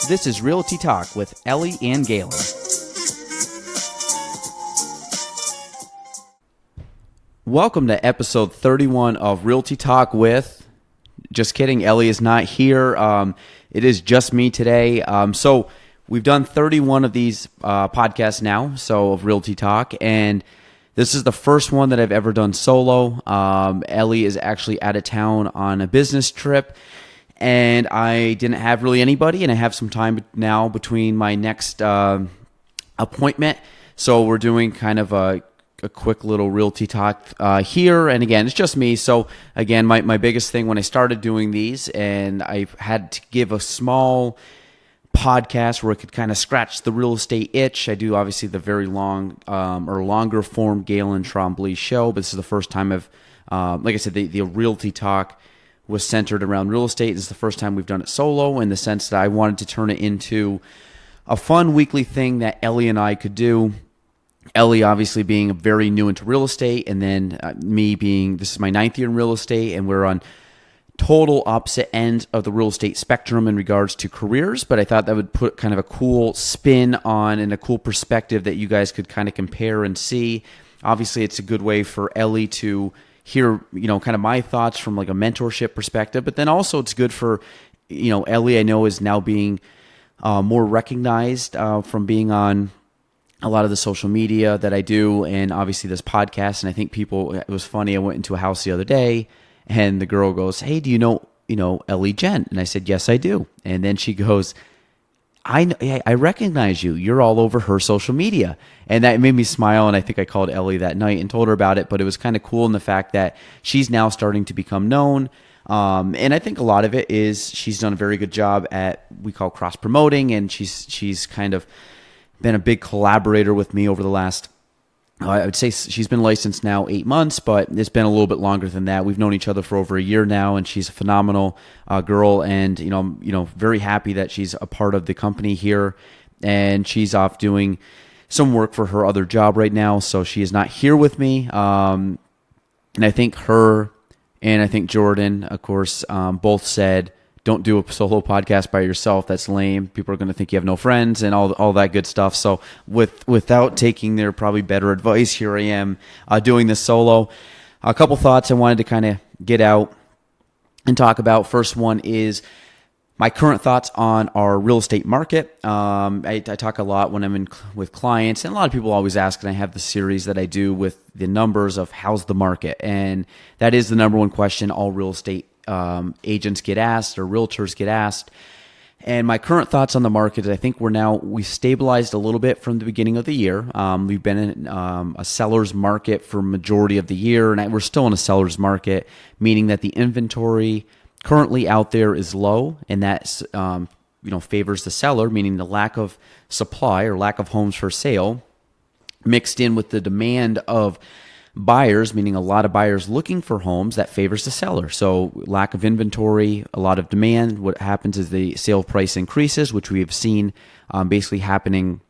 This is Realty Talk with Ellie and Gaelan. Welcome to episode 31 of Realty Talk with... Just kidding, Ellie is not here. It is just me today. So we've done 31 of these podcasts now, so of Realty Talk, and this is the first one that I've ever done solo. Ellie is actually out of town on a business trip, and I didn't have really anybody, and I have some time now between my next appointment. So we're doing kind of a quick little Realty Talk here. And again, it's just me. So again, my biggest thing when I started doing these, and I had to give a small podcast where I could kind of scratch the real estate itch. I do obviously the very long or longer form Gaelan Trombley show, but this is the first time I've, like I said, the Realty Talk was centered around real estate. This is the first time we've done it solo, in the sense that I wanted to turn it into a fun weekly thing that Ellie and I could do. Ellie obviously being very new into real estate, and then me being, this is my 9th year in real estate, and we're on total opposite ends of the real estate spectrum in regards to careers, but I thought that would put kind of a cool spin on and a cool perspective that you guys could kind of compare and see. Obviously, it's a good way for Ellie to hear, kind of my thoughts from like a mentorship perspective, but then also it's good for, Ellie, I know, is now being more recognized from being on a lot of the social media that I do, and obviously this podcast. And I think it was funny, I went into a house the other day, and the girl goes, "Hey, do you know Ellie Gent?" And I said, "Yes, I do." And then she goes, I recognize you. You're all over her social media." And that made me smile, and I think I called Ellie that night and told her about it. But it was kind of cool in the fact that she's now starting to become known. And I think a lot of it is she's done a very good job at, we call cross-promoting, and she's kind of been a big collaborator with me over the last, I would say she's been licensed now 8 months, but it's been a little bit longer than that. We've known each other for over a year now, and she's a phenomenal girl. And I'm very happy that she's a part of the company here, and she's off doing some work for her other job right now, so she is not here with me. And I think her and I think Jordan, of course, both said, "Don't do a solo podcast by yourself. That's lame. People are going to think you have no friends," and all that good stuff. So without taking their probably better advice, here I am doing this solo. A couple thoughts I wanted to kind of get out and talk about. First one is my current thoughts on our real estate market. I talk a lot when I'm with clients, and a lot of people always ask, and I have the series that I do with the numbers of how's the market, and that is the number one question all real estate agents get asked, or realtors get asked. And my current thoughts on the market is I think we've stabilized a little bit from the beginning of the year. We've been in a seller's market for majority of the year, and we're still in a seller's market, meaning that the inventory currently out there is low, and that favors the seller, meaning the lack of supply or lack of homes for sale mixed in with the demand of buyers, meaning a lot of buyers looking for homes, that favors the seller. So lack of inventory, a lot of demand. What happens is the sale price increases, which we have seen basically happening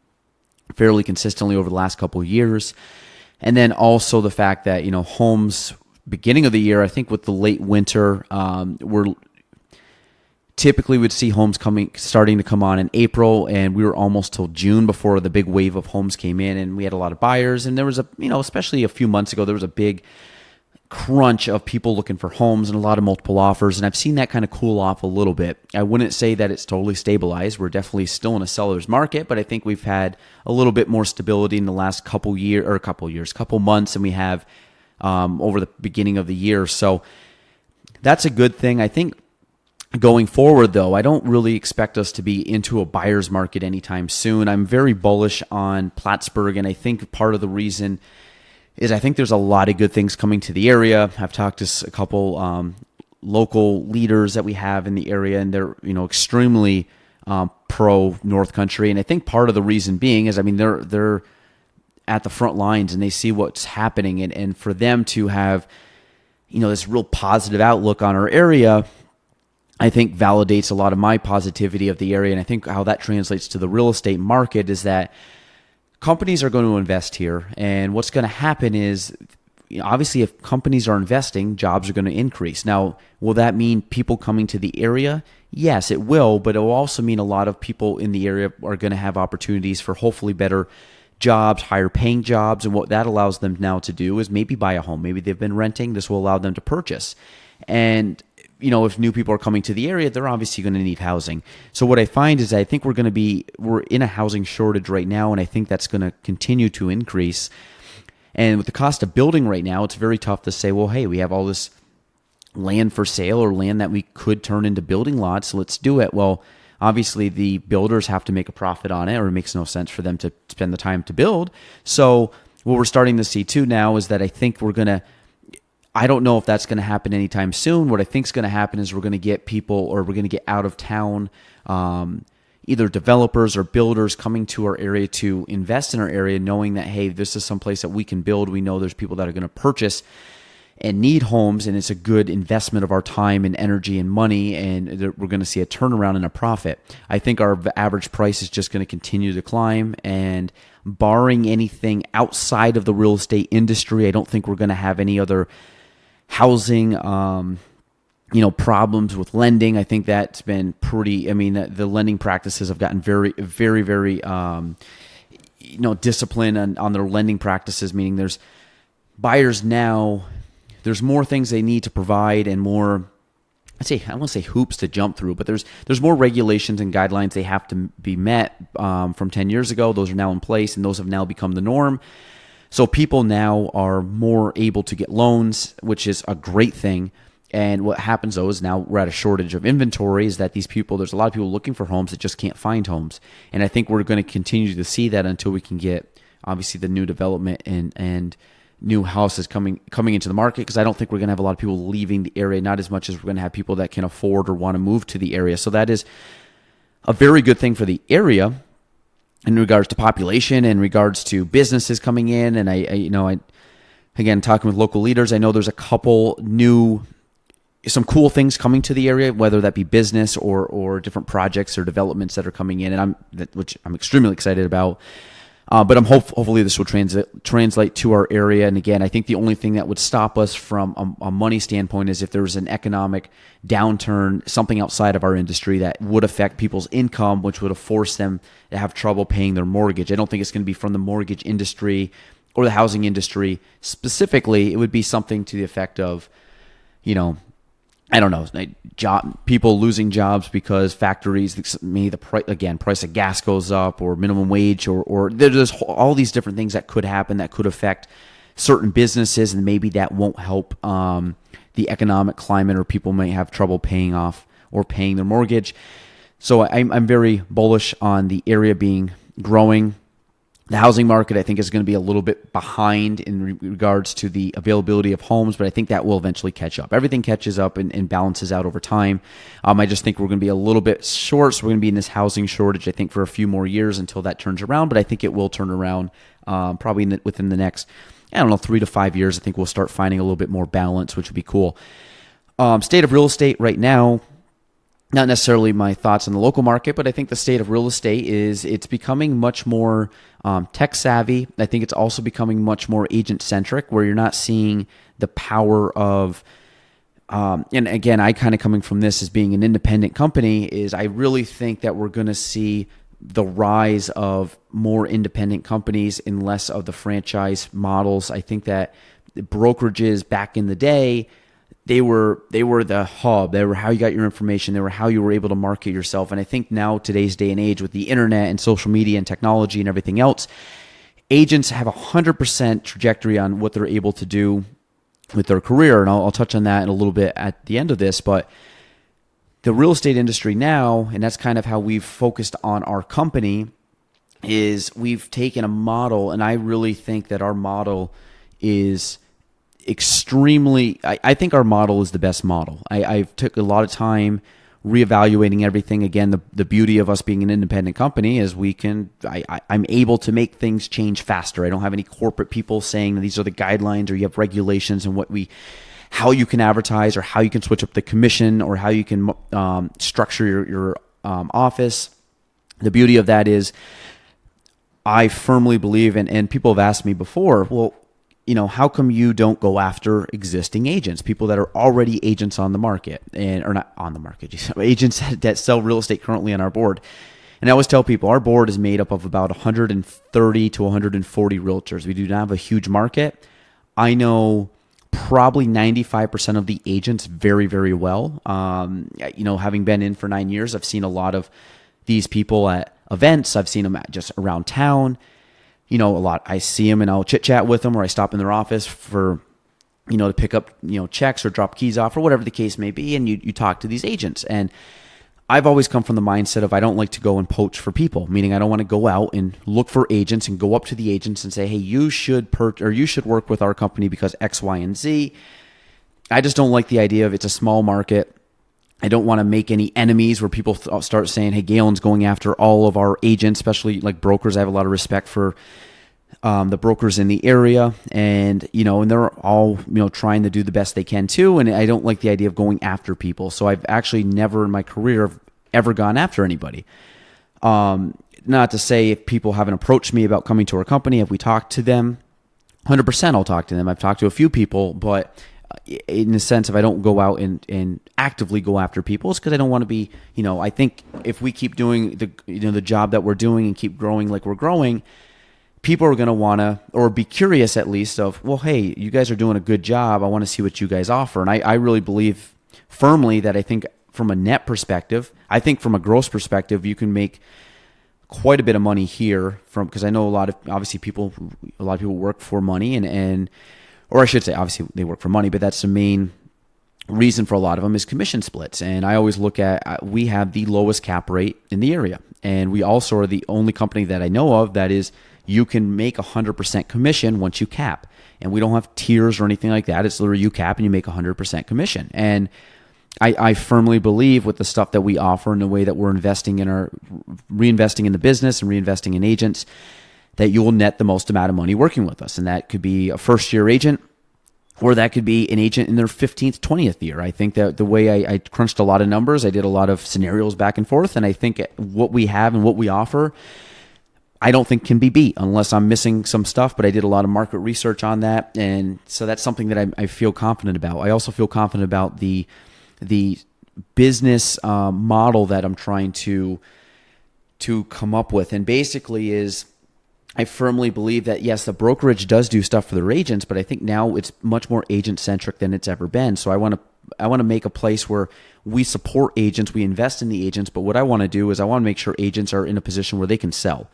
fairly consistently over the last couple of years. And then also the fact that, homes beginning of the year, I think with the late winter, we're typically would see homes starting to come on in April, and we were almost till June before the big wave of homes came in, and we had a lot of buyers. And there was especially a few months ago, there was a big crunch of people looking for homes and a lot of multiple offers. And I've seen that kind of cool off a little bit. I wouldn't say that it's totally stabilized. We're definitely still in a seller's market, but I think we've had a little bit more stability in the last couple months, and we have over the beginning of the year. So that's a good thing. I think going forward, though, I don't really expect us to be into a buyer's market anytime soon. I'm very bullish on Plattsburgh, and I think part of the reason is I think there's a lot of good things coming to the area. I've talked to a couple local leaders that we have in the area, and they're extremely pro North Country. And I think part of the reason being is, they're at the front lines and they see what's happening, and for them to have this real positive outlook on our area, I think validates a lot of my positivity of the area. And I think how that translates to the real estate market is that companies are going to invest here. And what's going to happen is, obviously if companies are investing, jobs are going to increase. Now, will that mean people coming to the area? Yes, it will, but it will also mean a lot of people in the area are going to have opportunities for hopefully better jobs, higher paying jobs. And what that allows them now to do is maybe buy a home. Maybe they've been renting. This will allow them to purchase. And if new people are coming to the area, they're obviously going to need housing. So what I find is I think we're in a housing shortage right now, and I think that's going to continue to increase. And with the cost of building right now, it's very tough to say, well, hey, we have all this land for sale or land that we could turn into building lots, so let's do it. Well, obviously the builders have to make a profit on it, or it makes no sense for them to spend the time to build. So what we're starting to see too now is that I think I don't know if that's going to happen anytime soon. What I think is going to happen is we're going to get people, or we're going to get out of town, either developers or builders coming to our area to invest in our area, knowing that, hey, this is someplace that we can build. We know there's people that are going to purchase and need homes, and it's a good investment of our time and energy and money, and we're going to see a turnaround and a profit. I think our average price is just going to continue to climb, and barring anything outside of the real estate industry, I don't think we're going to have any other housing problems with lending. I think that's been pretty, the lending practices have gotten very, very, very disciplined on their lending practices, meaning there's buyers now, there's more things they need to provide and more, I won't say hoops to jump through, but there's more regulations and guidelines they have to be met from 10 years ago. Those are now in place, and those have now become the norm. So people now are more able to get loans, which is a great thing. And what happens though is now we're at a shortage of inventory, is that there's a lot of people looking for homes that just can't find homes. And I think we're going to continue to see that until we can get obviously the new development and new houses coming into the market, because I don't think we're going to have a lot of people leaving the area, not as much as we're going to have people that can afford or want to move to the area. So that is a very good thing for the area in regards to population, in regards to businesses coming in. And I again, talking with local leaders, I know there's a couple some cool things coming to the area, whether that be business or different projects or developments that are coming in, and which I'm extremely excited about. But I'm hopefully this will translate to our area. And again, I think the only thing that would stop us from a money standpoint is if there was an economic downturn, something outside of our industry that would affect people's income, which would have forced them to have trouble paying their mortgage. I don't think it's going to be from the mortgage industry or the housing industry specifically. It would be something to the effect of, I don't know, people losing jobs because factories, maybe the price of gas goes up, or minimum wage, or there's all these different things that could happen that could affect certain businesses, and maybe that won't help the economic climate, or people may have trouble paying off or paying their mortgage. So I'm very bullish on the area growing. The housing market, I think, is going to be a little bit behind in regards to the availability of homes, but I think that will eventually catch up. Everything catches up and balances out over time. I just think we're going to be a little bit short, so we're going to be in this housing shortage, I think, for a few more years until that turns around, but I think it will turn around probably within the next, 3 to 5 years. I think we'll start finding a little bit more balance, which would be cool. State of real estate right now, not necessarily my thoughts on the local market, but I think the state of real estate it's becoming much more tech savvy. I think it's also becoming much more agent centric, where you're not seeing the power of, and again, I kind of coming from this as being an independent company, is I really think that we're going to see the rise of more independent companies and less of the franchise models. I think that the brokerages back in the day, they were the hub. They were how you got your information. They were how you were able to market yourself. And I think now, today's day and age, with the internet and social media and technology and everything else, agents have 100% trajectory on what they're able to do with their career. And I'll touch on that in a little bit at the end of this. But the real estate industry now, and that's kind of how we've focused on our company, is we've taken a model, and I really think that our model is extremely, I think our model is the best model. I've took a lot of time reevaluating everything. Again, the beauty of us being an independent company is I'm able to make things change faster. I don't have any corporate people saying these are the guidelines, or you have regulations and how you can advertise, or how you can switch up the commission, or how you can structure your office. The beauty of that is I firmly believe, and people have asked me before, well, how come you don't go after existing agents, people that are already agents on the market or not on the market, agents that sell real estate currently on our board? And I always tell people our board is made up of about 130 to 140 realtors. We do not have a huge market. I know probably 95% of the agents very, very well. Having been in for 9 years, I've seen a lot of these people at events. I've seen them just around town. A lot. I see them and I'll chit chat with them, or I stop in their office for, to pick up, checks or drop keys off or whatever the case may be. And you talk to these agents. And I've always come from the mindset of I don't like to go and poach for people, meaning I don't want to go out and look for agents and go up to the agents and say, hey, you should work with our company because X, Y, and Z. I just don't like the idea of it's a small market. I don't want to make any enemies where people start saying, hey, Gaelan's going after all of our agents, especially like brokers. I have a lot of respect for the brokers in the area, and they're all trying to do the best they can too. And I don't like the idea of going after people. So I've actually never in my career ever gone after anybody. Not to say if people haven't approached me about coming to our company, have we talked to them? 100% I'll talk to them. I've talked to a few people, but in the sense of I don't go out and actively go after people, it's because I don't want to be, I think if we keep doing the job that we're doing and keep growing like we're growing, people are going to want to, or be curious at least of, well, hey, you guys are doing a good job. I want to see what you guys offer. And I really believe firmly that I think from a net perspective, I think from a gross perspective, you can make quite a bit of money here because I know a lot of people work for money or I should say, obviously they work for money, but that's the main reason for a lot of them is commission splits. And I always look at, we have the lowest cap rate in the area. And we also are the only company that I know of that is you can make 100% commission once you cap. And we don't have tiers or anything like that. It's literally you cap and you make 100% commission. And I firmly believe with the stuff that we offer and the way that we're reinvesting in the business and reinvesting in agents, that you will net the most amount of money working with us. And that could be a first-year agent, or that could be an agent in their 15th, 20th year. I think that the way I crunched a lot of numbers, I did a lot of scenarios back and forth, and I think what we have and what we offer, I don't think can be beat unless I'm missing some stuff, but I did a lot of market research on that. And so that's something that I feel confident about. I also feel confident about the business model that I'm trying to come up with. And basically is, I firmly believe that, yes, the brokerage does do stuff for their agents, but I think now it's much more agent-centric than it's ever been. So I want to make a place where we support agents, we invest in the agents, but what I want to do is I want to make sure agents are in a position where they can sell.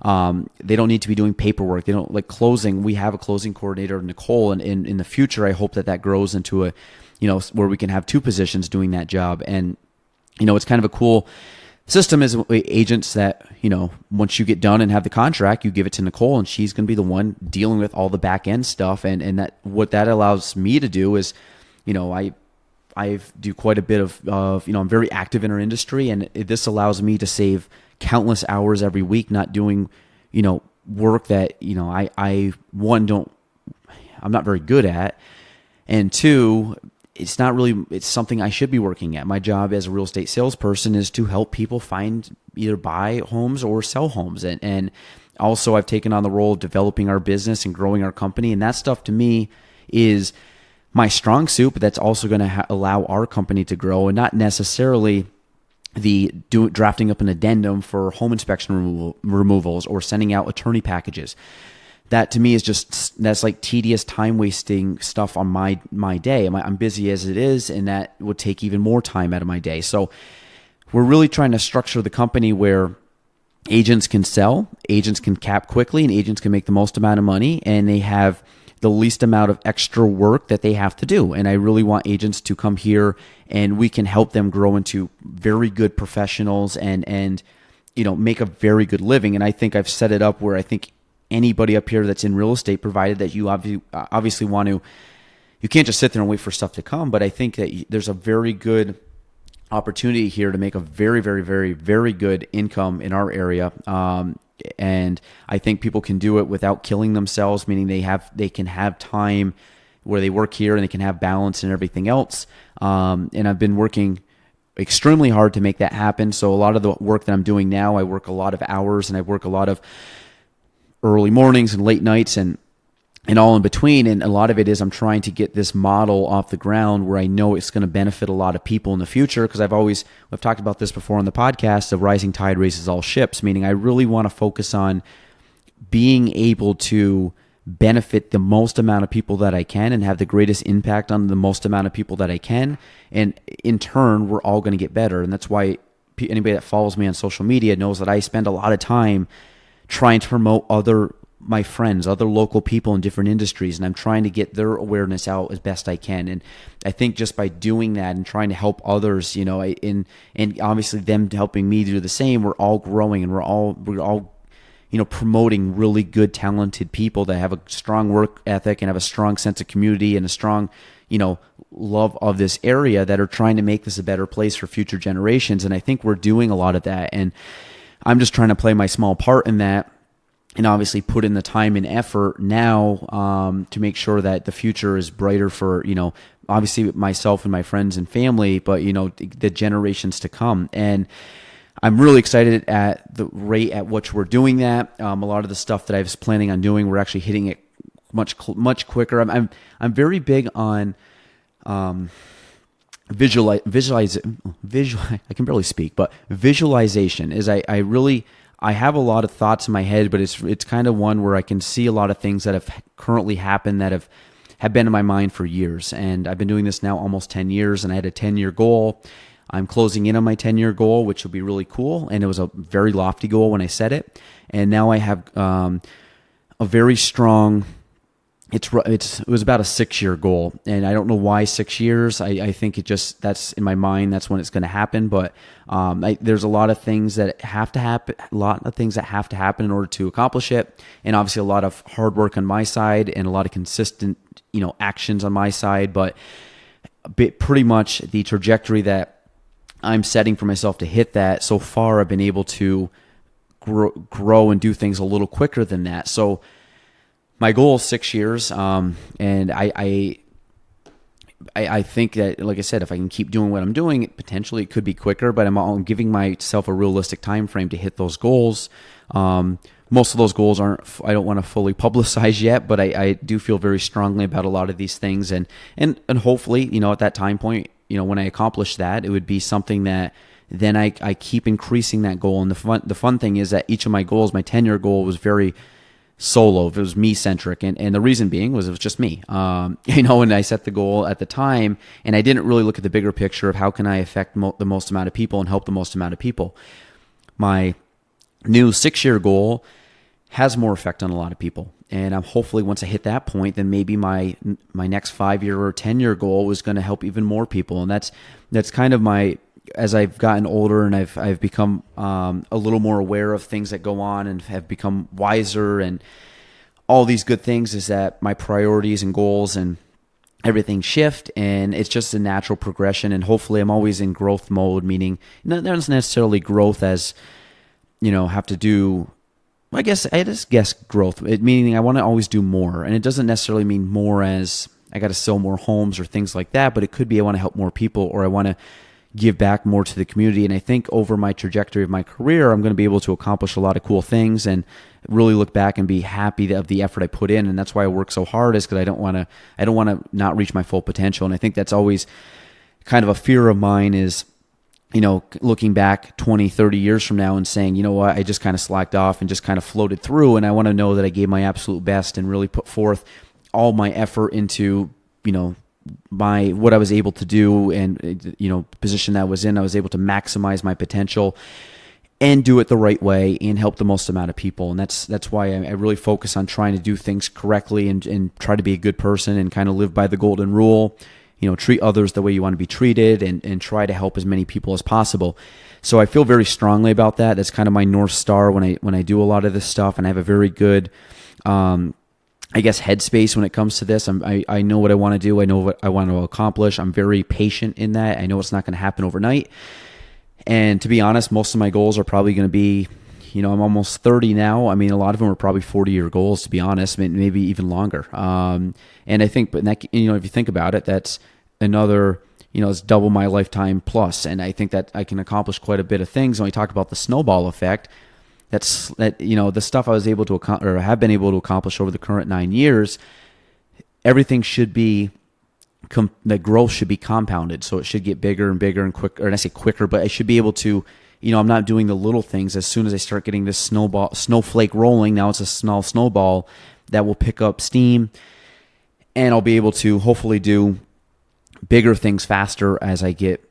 They don't need to be doing paperwork. They don't like closing. We have a closing coordinator, Nicole, and in the future, I hope that grows into where we can have two positions doing that job. And, it's kind of a cool system is agents that, once you get done and have the contract, you give it to Nicole and she's going to be the one dealing with all the back end stuff. And that what that allows me to do is, I do quite a bit of, I'm very active in our industry, and this allows me to save countless hours every week, not doing, work that, I'm not very good at. And two, it's something I should be working at. My job as a real estate salesperson is to help people either buy homes or sell homes. And also I've taken on the role of developing our business and growing our company. And that stuff to me is my strong suit, but that's also going to allow our company to grow, and not necessarily drafting up an addendum for home inspection removals or sending out attorney packages. That to me is that's like tedious, time wasting stuff on my day. I'm busy as it is, and that would take even more time out of my day. So we're really trying to structure the company where agents can sell, agents can cap quickly, and agents can make the most amount of money, and they have the least amount of extra work that they have to do. And I really want agents to come here and we can help them grow into very good professionals and make a very good living. And I think I've set it up where I think anybody up here that's in real estate, provided that you obviously want to, you can't just sit there and wait for stuff to come, but I think that there's a very good opportunity here to make a very, very, very, very good income in our area. And I think people can do it without killing themselves, meaning they can have time where they work here and they can have balance and everything else. And I've been working extremely hard to make that happen. So a lot of the work that I'm doing now, I work a lot of hours and I work a lot of early mornings and late nights, and and all in between. And a lot of it is I'm trying to get this model off the ground where I know it's going to benefit a lot of people in the future. Because I've talked about this before on the podcast, the rising tide raises all ships, meaning I really want to focus on being able to benefit the most amount of people that I can and have the greatest impact on the most amount of people that I can. And in turn, we're all going to get better. And that's why anybody that follows me on social media knows that I spend a lot of time trying to promote my friends, other local people in different industries, and I'm trying to get their awareness out as best I can. And I think just by doing that and trying to help others, and obviously them helping me do the same, we're all growing, and we're all promoting really good, talented people that have a strong work ethic and have a strong sense of community and a strong, love of this area, that are trying to make this a better place for future generations. And I think we're doing a lot of that, and I'm just trying to play my small part in that. And obviously put in the time and effort now to make sure that the future is brighter for, obviously myself and my friends and family, but, the generations to come. And I'm really excited at the rate at which we're doing that. A lot of the stuff that I was planning on doing, we're actually hitting it much quicker. I'm very big on visual. I can barely speak, but visualization is I have a lot of thoughts in my head, but it's kind of one where I can see a lot of things that have currently happened that have been in my mind for years. And I've been doing this now almost 10 years, and I had a 10-year goal. I'm closing in on my 10-year goal, which will be really cool. And it was a very lofty goal when I set it. And now I have a very strong... It was about a 6-year goal, and I don't know why 6 years. I think that's in my mind. That's when it's going to happen. But there's a lot of things that have to happen. A lot of things that have to happen in order to accomplish it, and obviously a lot of hard work on my side and a lot of consistent, actions on my side. But pretty much the trajectory that I'm setting for myself to hit that. So far, I've been able to grow and do things a little quicker than that. So my goal is 6 years, and I think that, like I said, if I can keep doing what I'm doing, potentially it could be quicker, but I'm giving myself a realistic time frame to hit those goals. Most of those goals I don't want to fully publicize yet, but I do feel very strongly about a lot of these things, and hopefully, at that time point, when I accomplish that, it would be something that then I keep increasing that goal. And the fun thing is that each of my goals, my 10-year goal was very solo. It was me centric, and the reason being was it was just me. And I set the goal at the time, and I didn't really look at the bigger picture of how can I affect the most amount of people and help the most amount of people. My new 6-year goal has more effect on a lot of people, and I'm hopefully once I hit that point, then maybe my next 5-year or 10-year goal is going to help even more people. And that's kind of my, as I've gotten older and I've become a little more aware of things that go on and have become wiser and all these good things, is that my priorities and goals and everything shift, and it's just a natural progression. And hopefully I'm always in growth mode, meaning not necessarily growth as, have to do, I just guess growth, meaning I want to always do more. And it doesn't necessarily mean more as I got to sell more homes or things like that, but it could be I want to help more people, or I want to give back more to the community. And I think over my trajectory of my career, I'm going to be able to accomplish a lot of cool things and really look back and be happy of the effort I put in. And that's why I work so hard, is because I don't want to not reach my full potential. And I think that's always kind of a fear of mine, is, looking back 20, 30 years from now and saying, what, I just kind of slacked off and just kind of floated through. And I want to know that I gave my absolute best and really put forth all my effort into, what I was able to do, and position that I was in. I was able to maximize my potential and do it the right way and help the most amount of people. And that's why I really focus on trying to do things correctly and try to be a good person and kind of live by the golden rule. Treat others the way you want to be treated, and try to help as many people as possible. So I feel very strongly about that. That's kind of my North Star when I do a lot of this stuff, and I have a very good headspace when it comes to this. I know what I want to do. I know what I want to accomplish. I'm very patient in that. I know it's not going to happen overnight. And to be honest, most of my goals are probably going to be, I'm almost 30 now. I mean, a lot of them are probably 40-year goals, to be honest, maybe even longer. And I think, if you think about it, that's another, it's double my lifetime plus. And I think that I can accomplish quite a bit of things. When we talk about the snowball effect, the stuff I was able to or have been able to accomplish over the current 9 years, everything should be the growth should be compounded. So it should get bigger and bigger and quicker. And I say quicker, but I should be able to, I'm not doing the little things. As soon as I start getting this snowflake rolling, now it's a small snowball that will pick up steam, and I'll be able to hopefully do bigger things faster as I get,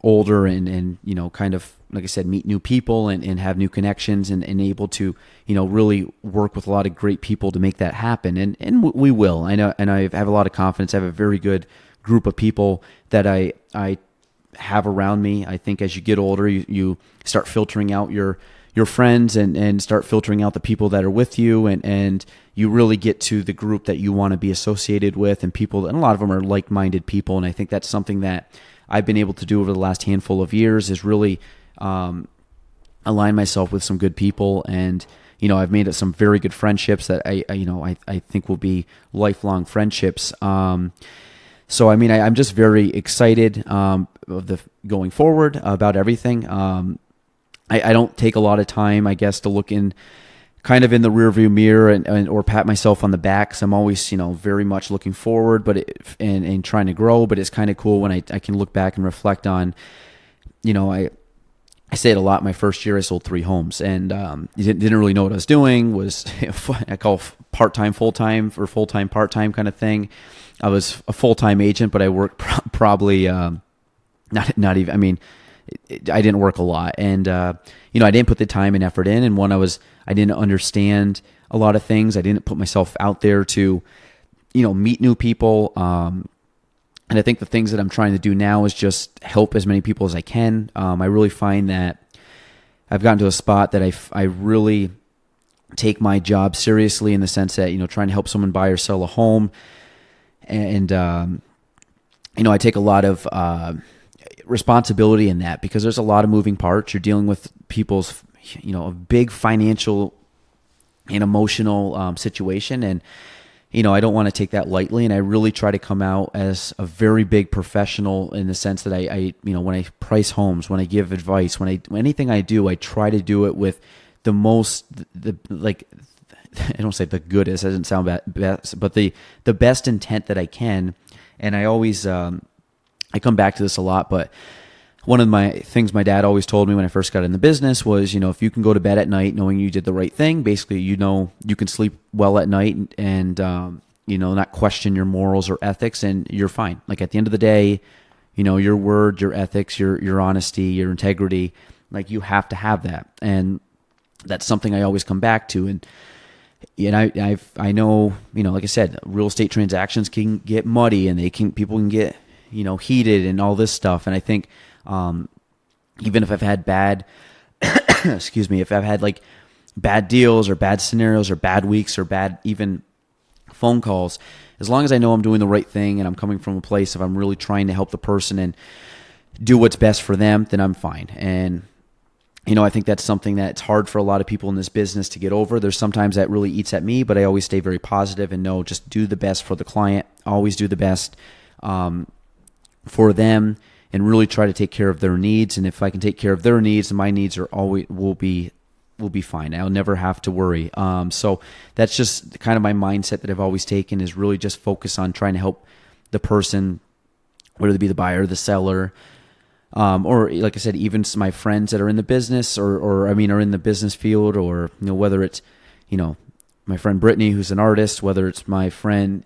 older and kind of, like I said, meet new people and have new connections and able to, really work with a lot of great people to make that happen. And we will. I know, and I have a lot of confidence. I have a very good group of people that I have around me. I think as you get older, you start filtering out your friends and start filtering out the people that are with you, and you really get to the group that you want to be associated with, and a lot of them are like-minded people. And I think that's something that I've been able to do over the last handful of years, is really align myself with some good people. And, I've made some very good friendships that I think will be lifelong friendships. So, I'm just very excited going forward about everything. I don't take a lot of time, I guess, to look in kind of in the rearview mirror or pat myself on the back. So I'm always, very much looking forward, and trying to grow. But it's kind of cool when I can look back and reflect on, I say it a lot. My first year, I sold 3 homes, and didn't really know what I was doing. Was I call part-time full-time or full-time part-time kind of thing. I was a full-time agent, but I worked probably not even. I didn't work a lot, and I didn't put the time and effort in. And I didn't understand a lot of things. I didn't put myself out there to, meet new people. And I think the things that I'm trying to do now is just help as many people as I can. I really find that I've gotten to a spot that I really take my job seriously, in the sense that, trying to help someone buy or sell a home. And, I take a lot of responsibility in that, because there's a lot of moving parts. You're dealing with people's, a big financial and emotional situation. And, I don't want to take that lightly. And I really try to come out as a very big professional, in the sense that I when I price homes, when I give advice, anything I do, I try to do it with the most, I don't say the goodest, it doesn't sound best, but the best intent that I can. And I always, I come back to this a lot, but one of my things my dad always told me when I first got in the business was, if you can go to bed at night knowing you did the right thing, basically, you can sleep well at night and not question your morals or ethics, and you're fine. Like, at the end of the day, your word, your ethics, your honesty, your integrity, like, you have to have that. And that's something I always come back to. And I know, like I said, real estate transactions can get muddy, and people can get, heated and all this stuff. And I think, even if I've had bad, if I've had like bad deals or bad scenarios or bad weeks or bad even phone calls, as long as I know I'm doing the right thing and I'm coming from a place of I'm really trying to help the person and do what's best for them, then I'm fine. And, I think that's something that's hard for a lot of people in this business to get over. There's sometimes that really eats at me, but I always stay very positive and know, just do the best for the client, always do the best for them, and really try to take care of their needs. And if I can take care of their needs, my needs will be fine. I'll never have to worry. So that's just kind of my mindset that I've always taken, is really just focus on trying to help the person, whether it be the buyer or the seller, or, like I said, even my friends that are in the business are in the business field, or, whether it's, my friend Brittany, who's an artist, whether it's my friend,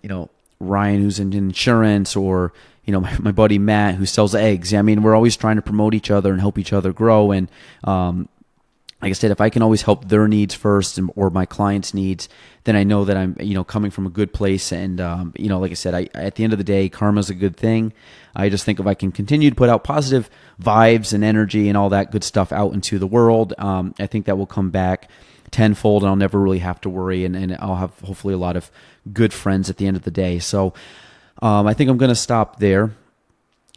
Ryan, who's in insurance, or, my buddy Matt, who sells eggs. We're always trying to promote each other and help each other grow. And like I said, if I can always help their needs first, or my clients' needs, then I know that I'm, coming from a good place. And, like I said, at the end of the day, karma's a good thing. I just think if I can continue to put out positive vibes and energy and all that good stuff out into the world, I think that will come back tenfold, and I'll never really have to worry. And I'll have hopefully a lot of good friends at the end of the day. So, I think I'm going to stop there.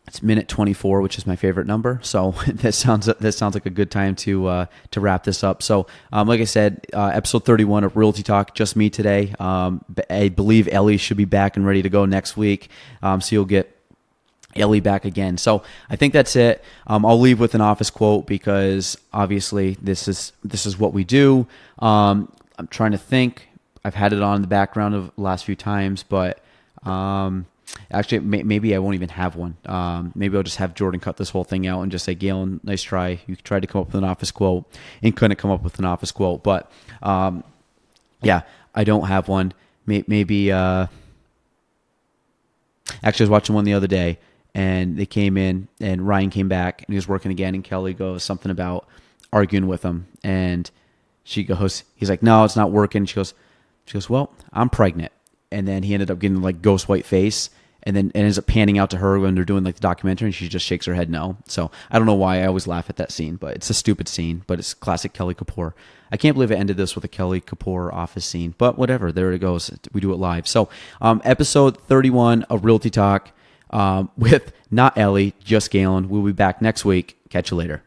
It's minute 24, which is my favorite number. So that sounds like a good time to wrap this up. So, like I said, episode 31 of Realty Talk, just me today. I believe Ellie should be back and ready to go next week. So you'll get Ellie back again. So I think that's it. I'll leave with an office quote because obviously this is what we do. I'm trying to think. I've had it on in the background of the last few times, but actually maybe I won't even have one. Maybe I'll just have Jordan cut this whole thing out and just say, Gaelan, nice try. You tried to come up with an office quote and couldn't come up with an office quote. But yeah, I don't have one. Maybe actually I was watching one the other day. And they came in, and Ryan came back, and he was working again, and Kelly goes something about arguing with him. And he's like, no, it's not working. She goes, well, I'm pregnant. And then he ended up getting like ghost white face, and then it ends up panning out to her when they're doing like the documentary, and she just shakes her head no. So I don't know why I always laugh at that scene, but it's a stupid scene, but it's classic Kelly Kapoor. I can't believe I ended this with a Kelly Kapoor office scene, but whatever, there it goes. We do it live. So episode 31 of Realty Talk. With not Ellie, just Gaelan. We'll be back next week. Catch you later.